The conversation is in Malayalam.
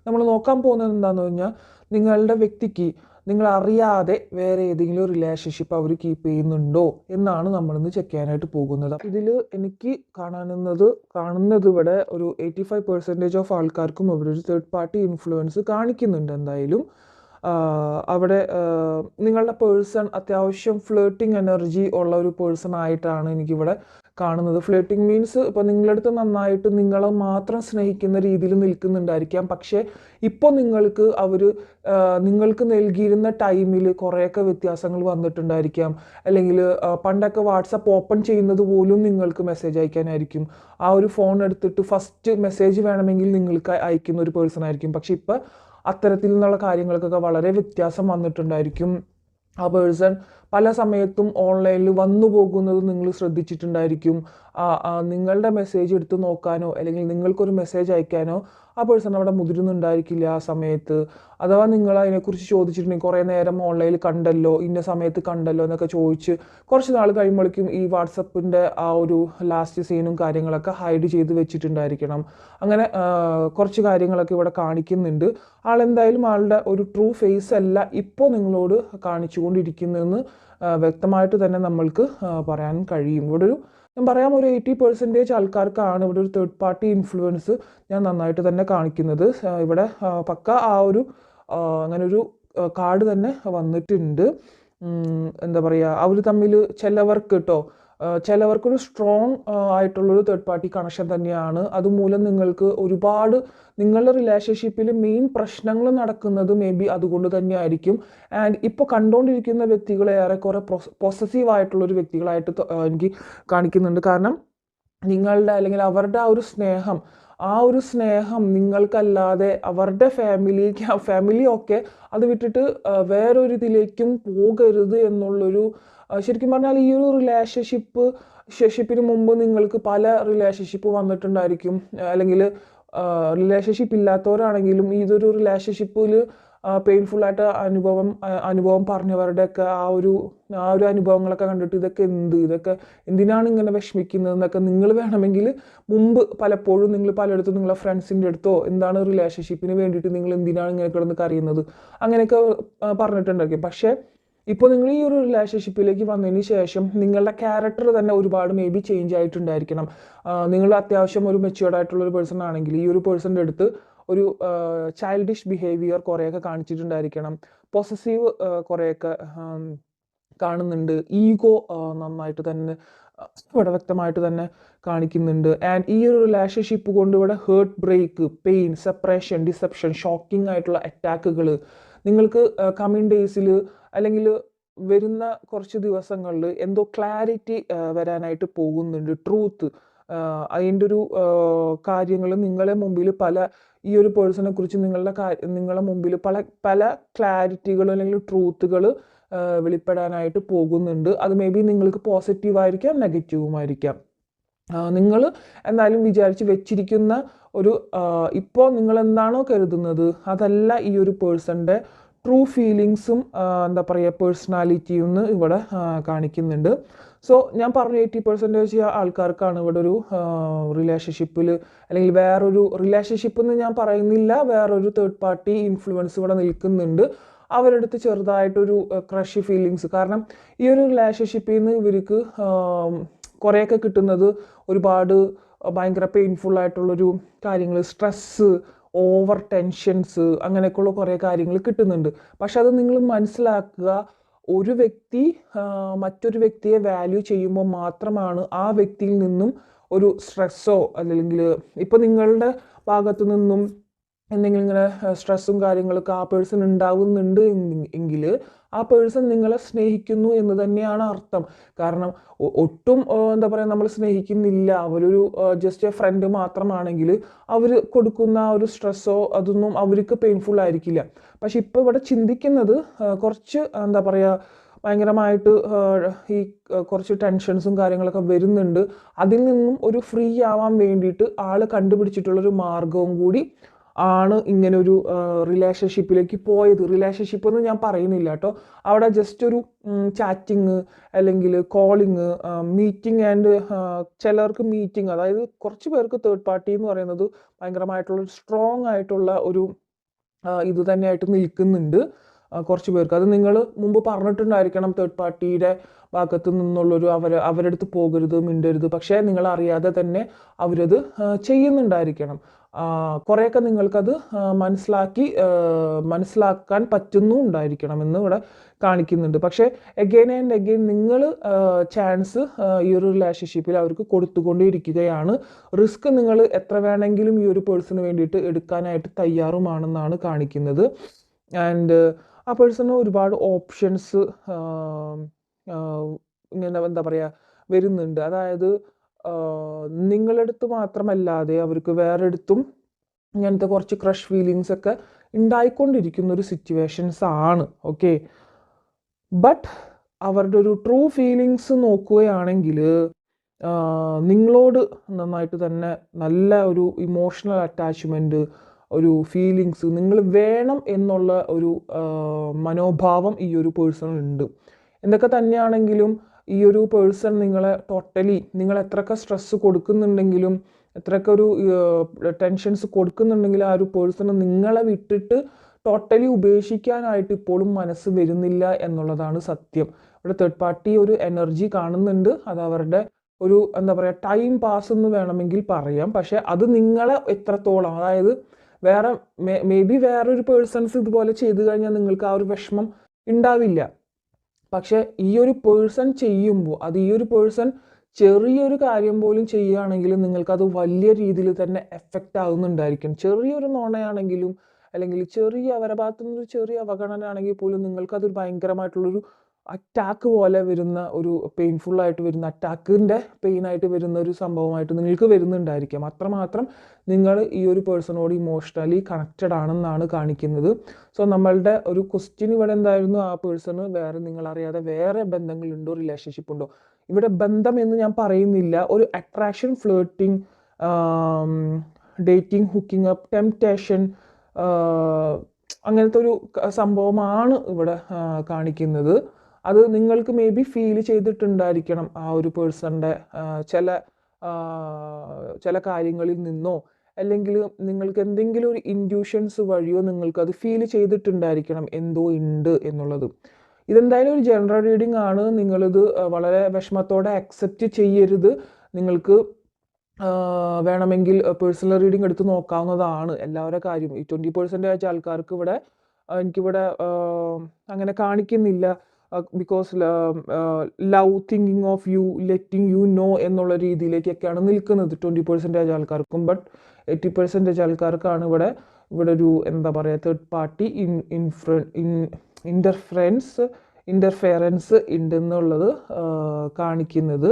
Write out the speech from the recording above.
നമ്മൾ നോക്കാൻ പോകുന്നത് എന്താണെന്ന് പറഞ്ഞാൽ നിങ്ങളുടെ വ്യക്തിക്ക് നിങ്ങൾ അറിയാതെ വേറെ ഏതെങ്കിലും റിലേഷൻഷിപ്പ് അവർ കീപ്പ് ചെയ്യുന്നുണ്ടോ എന്നാണ് നമ്മളിന്ന് ചെക്ക് ചെയ്യാനായിട്ട് പോകുന്നത്. ഇതിൽ എനിക്ക് കാണുന്നത് ഇവിടെ ഒരു 85% ഓഫ് ആൾക്കാർക്കും ഇവിടെ ഒരു തേർഡ് പാർട്ടി ഇൻഫ്ലുവൻസ് കാണിക്കുന്നുണ്ട്. എന്തായാലും അവിടെ നിങ്ങളുടെ പേഴ്സൺ അത്യാവശ്യം ഫ്ലേട്ടിംഗ് എനർജി ഉള്ള ഒരു പേഴ്സൺ ആയിട്ടാണ് എനിക്കിവിടെ കാണുന്നത്. ഫ്ലേട്ടിംഗ് മീൻസ് ഇപ്പോൾ നിങ്ങളടുത്ത് നന്നായിട്ട് നിങ്ങളെ മാത്രം സ്നേഹിക്കുന്ന രീതിയിൽ നിൽക്കുന്നുണ്ടായിരിക്കാം. പക്ഷേ ഇപ്പോൾ നിങ്ങൾക്ക് നൽകിയിരുന്ന ടൈമിൽ കുറേയൊക്കെ വ്യത്യാസങ്ങൾ വന്നിട്ടുണ്ടായിരിക്കാം. അല്ലെങ്കിൽ പണ്ടൊക്കെ വാട്സപ്പ് ഓപ്പൺ ചെയ്യുന്നത് പോലും നിങ്ങൾക്ക് മെസ്സേജ് അയക്കാനായിരിക്കും. ആ ഒരു ഫോൺ എടുത്തിട്ട് ഫസ്റ്റ് മെസ്സേജ് വേണമെങ്കിൽ നിങ്ങൾക്ക് അയക്കുന്ന ഒരു പേഴ്സൺ ആയിരിക്കും. പക്ഷെ ഇപ്പോൾ അത്തരത്തിൽ നിന്നുള്ള കാര്യങ്ങൾക്കൊക്കെ വളരെ വ്യത്യാസം വന്നിട്ടുണ്ടായിരിക്കും. ആ പേഴ്സൺ പല സമയത്തും ഓൺലൈനിൽ വന്നു പോകുന്നത് നിങ്ങൾ ശ്രദ്ധിച്ചിട്ടുണ്ടായിരിക്കും. നിങ്ങളുടെ മെസ്സേജ് എടുത്ത് നോക്കാനോ അല്ലെങ്കിൽ നിങ്ങൾക്കൊരു മെസ്സേജ് അയക്കാനോ ആ പേഴ്സൺ അവിടെ മുതിരുന്നുണ്ടായിരിക്കില്ല ആ സമയത്ത്. അഥവാ നിങ്ങൾ അതിനെക്കുറിച്ച് ചോദിച്ചിട്ടുണ്ടെങ്കിൽ കുറേ നേരം ഓൺലൈനിൽ കണ്ടല്ലോ, ഇന്ന സമയത്ത് കണ്ടല്ലോ എന്നൊക്കെ ചോദിച്ച് കുറച്ച് നാൾ കഴിയുമ്പോഴേക്കും ഈ വാട്സപ്പിൻ്റെ ആ ഒരു ലാസ്റ്റ് സീനും കാര്യങ്ങളൊക്കെ ഹൈഡ് ചെയ്ത് വെച്ചിട്ടുണ്ടായിരിക്കണം. അങ്ങനെ കുറച്ച് കാര്യങ്ങളൊക്കെ ഇവിടെ കാണിക്കുന്നുണ്ട്. ആളെന്തായാലും ആളുടെ ഒരു ട്രൂ ഫേസ് അല്ല ഇപ്പോൾ നിങ്ങളോട് കാണിച്ചുകൊണ്ടിരിക്കുന്നതെന്ന് വ്യക്തമായിട്ട് തന്നെ നമ്മൾക്ക് പറയാൻ കഴിയും. ഞാൻ പറയാം, ഒരു 80% ആൾക്കാർക്കാണ് ഇവിടെ ഒരു തേർഡ് പാർട്ടി ഇൻഫ്ലുവൻസ് ഞാൻ നന്നായിട്ട് തന്നെ കാണിക്കുന്നത്. ഇവിടെ പക്ക അങ്ങനെ ഒരു കാർഡ് തന്നെ വന്നിട്ടുണ്ട്. എന്താ പറയുക, അവർ തമ്മിൽ ചിലവർക്കൊരു സ്ട്രോങ് ആയിട്ടുള്ളൊരു തേർഡ് പാർട്ടി കണക്ഷൻ തന്നെയാണ്. അതുമൂലം നിങ്ങൾക്ക് ഒരുപാട് നിങ്ങളുടെ റിലേഷൻഷിപ്പിൽ മെയിൻ പ്രശ്നങ്ങൾ നടക്കുന്നത് മേ ബി അതുകൊണ്ട് തന്നെ ആയിരിക്കും. ആൻഡ് ഇപ്പോൾ കണ്ടുകൊണ്ടിരിക്കുന്ന വ്യക്തികൾ ഏറെക്കുറെ പൊസസീവ് ആയിട്ടുള്ളൊരു വ്യക്തികളായിട്ട് എനിക്ക് കാണിക്കുന്നുണ്ട്. കാരണം നിങ്ങളുടെ അല്ലെങ്കിൽ അവരുടെ ആ ഒരു സ്നേഹം നിങ്ങൾക്കല്ലാതെ അവരുടെ ഫാമിലിയൊക്കെ അത് വിട്ടിട്ട് വേറൊരു ഇതിലേക്കും പോകരുത് എന്നുള്ളൊരു, ശരിക്കും പറഞ്ഞാൽ ഈ ഒരു റിലേഷൻഷിപ്പിന് മുമ്പ് നിങ്ങൾക്ക് പല റിലേഷൻഷിപ്പ് വന്നിട്ടുണ്ടായിരിക്കും. അല്ലെങ്കിൽ റിലേഷൻഷിപ്പ് ഇല്ലാത്തവരാണെങ്കിലും ഇതൊരു റിലേഷൻഷിപ്പിൽ പെയിൻഫുള്ളായിട്ട് അനുഭവം പറഞ്ഞവരുടെയൊക്കെ ആ ഒരു അനുഭവങ്ങളൊക്കെ കണ്ടിട്ട് ഇതൊക്കെ എന്തിനാണ് ഇങ്ങനെ വിഷമിക്കുന്നതെന്നൊക്കെ നിങ്ങൾ വേണമെങ്കിൽ മുമ്പ് പലപ്പോഴും നിങ്ങൾ പലയിടത്തും നിങ്ങളെ ഫ്രണ്ട്സിൻ്റെ അടുത്തോ എന്താണ് റിലേഷൻഷിപ്പിന് വേണ്ടിയിട്ട് നിങ്ങൾ എന്തിനാണ് ഇങ്ങനെ കിടന്ന് കരയുന്നത് അങ്ങനെയൊക്കെ പറഞ്ഞിട്ടുണ്ടായിരിക്കും. പക്ഷേ ഇപ്പോൾ നിങ്ങൾ ഈ ഒരു റിലേഷൻഷിപ്പിലേക്ക് വന്നതിന് ശേഷം നിങ്ങളുടെ ക്യാരക്ടർ തന്നെ ഒരുപാട് മേ ബി ചേഞ്ച് ആയിട്ടുണ്ടായിരിക്കണം. നിങ്ങൾ അത്യാവശ്യം ഒരു മെച്യൂർഡ് ആയിട്ടുള്ള ഒരു പേഴ്സൺ ആണെങ്കിൽ ഈ ഒരു പേഴ്സൻ്റെ അടുത്ത് ഒരു ചൈൽഡിഷ് ബിഹേവിയർ കുറേയൊക്കെ കാണിച്ചിട്ടുണ്ടായിരിക്കണം. പൊസസീവ് കുറേയൊക്കെ കാണുന്നുണ്ട്. ഈഗോ നന്നായിട്ട് തന്നെ ഇവിടെ വ്യക്തമായിട്ട് തന്നെ കാണിക്കുന്നുണ്ട്. ആൻഡ് ഈ ഒരു റിലേഷൻഷിപ്പ് കൊണ്ട് ഇവിടെ heart break, pain, separation, deception, shocking ആയിട്ടുള്ള അറ്റാക്കുകൾ നിങ്ങൾക്ക് കമ്മിങ് ഡേയ്സിൽ അല്ലെങ്കിൽ വരുന്ന കുറച്ച് ദിവസങ്ങളിൽ എന്തോ ക്ലാരിറ്റി വരാനായിട്ട് പോകുന്നുണ്ട്. ട്രൂത്ത് അതിൻ്റെ ഒരു കാര്യങ്ങൾ നിങ്ങളെ മുമ്പിൽ ഈ ഒരു പേഴ്സണെ കുറിച്ച് നിങ്ങളെ മുമ്പിൽ പല ക്ലാരിറ്റികൾ അല്ലെങ്കിൽ ട്രൂത്തുകൾ വെളിപ്പെടാനായിട്ട് പോകുന്നുണ്ട്. അത് മേ ബി നിങ്ങൾക്ക് പോസിറ്റീവായിരിക്കാം, നെഗറ്റീവുമായിരിക്കാം. നിങ്ങൾ എന്തായാലും വിചാരിച്ച് വെച്ചിരിക്കുന്ന ഇപ്പോൾ നിങ്ങൾ എന്താണോ കരുതുന്നത് അതല്ല ഈ ഒരു പേഴ്സൻ്റെ ട്രൂ ഫീലിങ്സും എന്താ പറയുക പേഴ്സണാലിറ്റിയും ഇവിടെ കാണിക്കുന്നുണ്ട്. സോ ഞാൻ പറഞ്ഞു 80% ആൾക്കാർക്കാണ് ഇവിടെ ഒരു റിലേഷൻഷിപ്പിൽ അല്ലെങ്കിൽ വേറൊരു റിലേഷൻഷിപ്പ് എന്ന് ഞാൻ പറയുന്നില്ല, വേറൊരു തേർഡ് പാർട്ടി ഇൻഫ്ലുവൻസ് ഇവിടെ നിൽക്കുന്നുണ്ട്. അവരുടെ അടുത്ത് ചെറുതായിട്ടൊരു ക്രഷ് ഫീലിങ്സ്. കാരണം ഈ ഒരു റിലേഷൻഷിപ്പിൽ നിന്ന് ഇവർക്ക് കുറേയൊക്കെ കിട്ടുന്നത് ഒരുപാട് ഭയങ്കര പെയിൻഫുൾ ആയിട്ടുള്ളൊരു കാര്യങ്ങൾ, സ്ട്രെസ്സ്, ഓവർ ടെൻഷൻസ്, അങ്ങനെയൊക്കെയുള്ള കുറേ കാര്യങ്ങൾ കിട്ടുന്നുണ്ട്. പക്ഷെ അത് നിങ്ങൾ മനസ്സിലാക്കുക, ഒരു വ്യക്തി മറ്റൊരു വ്യക്തിയെ വാല്യൂ ചെയ്യുമ്പോൾ മാത്രമാണ് ആ വ്യക്തിയിൽ നിന്നും ഒരു സ്ട്രെസ്സോ അല്ലെങ്കിൽ ഇപ്പോൾ നിങ്ങളുടെ ഭാഗത്തു നിന്നും എന്തെങ്കിലും ഇങ്ങനെ സ്ട്രെസ്സും കാര്യങ്ങളൊക്കെ ആ പേഴ്സൺ ഉണ്ടാവുന്നുണ്ട് എങ്കിൽ ആ പേഴ്സൺ നിങ്ങളെ സ്നേഹിക്കുന്നു എന്ന് തന്നെയാണ് അർത്ഥം. കാരണം ഒട്ടും എന്താ പറയുക നമ്മൾ സ്നേഹിക്കുന്നില്ല, അവരൊരു ജസ്റ്റ് എ ഫ്രണ്ട് മാത്രമാണെങ്കിൽ അവർ കൊടുക്കുന്ന ആ ഒരു സ്ട്രെസ്സോ അതൊന്നും അവർക്ക് പെയിൻഫുൾ ആയിരിക്കില്ല. പക്ഷെ ഇപ്പോൾ ഇവിടെ ചിന്തിക്കുന്നത് കുറച്ച് എന്താ പറയുക ഭയങ്കരമായിട്ട് ഈ കുറച്ച് ടെൻഷൻസും കാര്യങ്ങളൊക്കെ വരുന്നുണ്ട്. അതിൽ നിന്നും ഒരു ഫ്രീ ആവാൻ വേണ്ടിയിട്ട് ആൾ കണ്ടുപിടിച്ചിട്ടുള്ളൊരു മാർഗവും കൂടി ആണ് ഇങ്ങനൊരു റിലേഷൻഷിപ്പിലേക്ക് പോയത്. റിലേഷൻഷിപ്പ് എന്ന് ഞാൻ പറയുന്നില്ല കേട്ടോ, അവിടെ ജസ്റ്റ് ഒരു ചാറ്റിങ് അല്ലെങ്കിൽ കോളിങ്, മീറ്റിംഗ് ആൻഡ് ചിലർക്ക് മീറ്റിംഗ്, അതായത് കുറച്ച് പേർക്ക് തേർഡ് പാർട്ടി എന്ന് പറയുന്നത് ഭയങ്കരമായിട്ടുള്ള സ്ട്രോങ് ആയിട്ടുള്ള ഒരു ഇത് തന്നെയായിട്ട് നിൽക്കുന്നുണ്ട് കുറച്ച് പേർക്ക്. അത് നിങ്ങൾ മുമ്പ് പറഞ്ഞിട്ടുണ്ടായിരിക്കണം തേർഡ് പാർട്ടിയുടെ ഭാഗത്തു നിന്നുള്ളൊരു അവരുടെ അടുത്ത് പോകരുത്, മിണ്ടരുത്. പക്ഷേ നിങ്ങൾ അറിയാതെ തന്നെ അവരത് ചെയ്യുന്നുണ്ടായിരിക്കണം. കുറേയൊക്കെ നിങ്ങൾക്കത് മനസ്സിലാക്കാൻ പറ്റുന്നുണ്ടായിരിക്കണം എന്ന് ഇവിടെ കാണിക്കുന്നുണ്ട്. പക്ഷേ എഗെയിൻ ആൻഡ് എഗെയിൻ നിങ്ങൾ ചാൻസ് ഈ ഒരു റിലേഷൻഷിപ്പിൽ അവർക്ക് കൊടുത്തുകൊണ്ടിരിക്കുകയാണ്. റിസ്ക് നിങ്ങൾ എത്ര വേണമെങ്കിലും ഈ ഒരു പേഴ്സണിന് വേണ്ടിയിട്ട് എടുക്കാനായിട്ട് തയ്യാറുമാണെന്നാണ് കാണിക്കുന്നത്. ആൻഡ് ആ പേഴ്സണ് ഒരുപാട് ഓപ്ഷൻസ് ഇങ്ങനെ എന്താ പറയുക വരുന്നുണ്ട്. അതായത് നിങ്ങളടുത്ത് മാത്രമല്ലാതെ അവർക്ക് വേറെ അടുത്തും ഇങ്ങനത്തെ കുറച്ച് ക്രഷ് ഫീലിങ്സ് ഒക്കെ ഉണ്ടായിക്കൊണ്ടിരിക്കുന്ന ഒരു സിറ്റുവേഷൻസ് ആണ്. ഓക്കെ, ബട്ട് അവരുടെ ഒരു ട്രൂ ഫീലിങ്സ് നോക്കുകയാണെങ്കിൽ നിങ്ങളോട് നന്നായിട്ട് തന്നെ നല്ല ഒരു ഇമോഷണൽ അറ്റാച്ച്മെൻറ്റ്, ഒരു ഫീലിങ്സ് നിങ്ങൾ വേണം എന്നുള്ള ഒരു മനോഭാവം ഈ ഒരു പേഴ്സണിലുണ്ട്. എന്തൊക്കെ തന്നെയാണെങ്കിലും ഈ ഒരു പേഴ്സൺ നിങ്ങളെ ടോട്ടലി, നിങ്ങൾ എത്രയൊക്കെ സ്ട്രെസ്സ് കൊടുക്കുന്നുണ്ടെങ്കിലും എത്രയൊക്കെ ഒരു ടെൻഷൻസ് കൊടുക്കുന്നുണ്ടെങ്കിലും ആ ഒരു പേഴ്സൺ നിങ്ങളെ വിട്ടിട്ട് ടോട്ടലി ഉപേക്ഷിക്കാനായിട്ട് ഇപ്പോഴും മനസ്സ് വരുന്നില്ല എന്നുള്ളതാണ് സത്യം. ഇവിടെ തേർഡ് പാർട്ടി ഒരു എനർജി കാണുന്നുണ്ട്. അത് അവരുടെ ഒരു എന്താ പറയുക ടൈം പാസ് എന്ന് വേണമെങ്കിൽ പറയാം. പക്ഷേ അത് നിങ്ങളെ എത്രത്തോളം, അതായത് വേറെ മേ ബി വേറൊരു പേഴ്സൺസ് ഇതുപോലെ ചെയ്തു കഴിഞ്ഞാൽ നിങ്ങൾക്ക് ആ ഒരു വിഷമം ഉണ്ടാവില്ല. പക്ഷേ ഈ ഒരു പേഴ്സൺ ചെയ്യുമ്പോൾ, അത് ഈ ഒരു പേഴ്സൺ ചെറിയൊരു കാര്യം പോലും ചെയ്യുകയാണെങ്കിൽ നിങ്ങൾക്കത് വലിയ രീതിയിൽ തന്നെ എഫക്റ്റ് ആകുന്നുണ്ടായിരിക്കും. ചെറിയൊരു നോണയാണെങ്കിലും അല്ലെങ്കിൽ ചെറിയ അവരുടെ ഭാഗത്തുനിന്നൊരു ചെറിയ അവഗണന ആണെങ്കിൽ പോലും നിങ്ങൾക്കതൊരു ഭയങ്കരമായിട്ടുള്ളൊരു അറ്റാക്ക് പോലെ വരുന്ന, ഒരു പെയിൻഫുള്ളായിട്ട് വരുന്ന, അറ്റാക്കിൻ്റെ പെയിനായിട്ട് വരുന്ന ഒരു സംഭവമായിട്ട് നിങ്ങൾക്ക് വരുന്നുണ്ടായിരിക്കാം. അത്രമാത്രം നിങ്ങൾ ഈ ഒരു പേഴ്സണോട് ഇമോഷണലി കണക്റ്റഡ് ആണെന്നാണ് കാണിക്കുന്നത്. സോ നമ്മളുടെ ഒരു ക്വസ്റ്റ്യൻ ഇവിടെ എന്തായിരുന്നു, ആ പേഴ്സണ് വേറെ നിങ്ങളറിയാതെ വേറെ ബന്ധങ്ങളുണ്ടോ, റിലേഷൻഷിപ്പ് ഉണ്ടോ? ഇവിടെ ബന്ധം എന്ന് ഞാൻ പറയുന്നില്ല, ഒരു attraction, flirting, dating, hooking up, temptation, അങ്ങനത്തെ ഒരു സംഭവമാണ് ഇവിടെ കാണിക്കുന്നത്. അത് നിങ്ങൾക്ക് മേ ബി ഫീൽ ചെയ്തിട്ടുണ്ടായിരിക്കണം ആ ഒരു പേഴ്സണിൻ്റെ ചില കാര്യങ്ങളിൽ നിന്നോ, അല്ലെങ്കിൽ നിങ്ങൾക്ക് എന്തെങ്കിലും ഒരു ഇൻഡ്യൂഷൻസ് വഴിയോ നിങ്ങൾക്കത് ഫീൽ ചെയ്തിട്ടുണ്ടായിരിക്കണം എന്തോ ഉണ്ട് എന്നുള്ളത്. ഇതെന്തായാലും ഒരു ജനറൽ റീഡിംഗ് ആണ്. നിങ്ങളിത് വളരെ വിഷമത്തോടെ അക്സെപ്റ്റ് ചെയ്യരുത്. നിങ്ങൾക്ക് വേണമെങ്കിൽ പേഴ്സണൽ റീഡിംഗ് എടുത്ത് നോക്കാവുന്നതാണ്. എല്ലാവരുടെ കാര്യം ഈ 20% ആൾക്കാർക്ക് ഇവിടെ എനിക്കിവിടെ അങ്ങനെ കാണിക്കുന്നില്ല. Because love, thinking of you, letting you know എന്നുള്ള രീതിയിലേക്കൊക്കെയാണ് നിൽക്കുന്നത് 20% ആൾക്കാർക്കും. ബട്ട് 80% ആൾക്കാർക്കാണ് ഇവിടെ ഒരു എന്താ പറയുക തേർഡ് പാർട്ടി ഇൻ്റർഫെറൻസ് ഉണ്ടെന്നുള്ളത് കാണിക്കുന്നത്.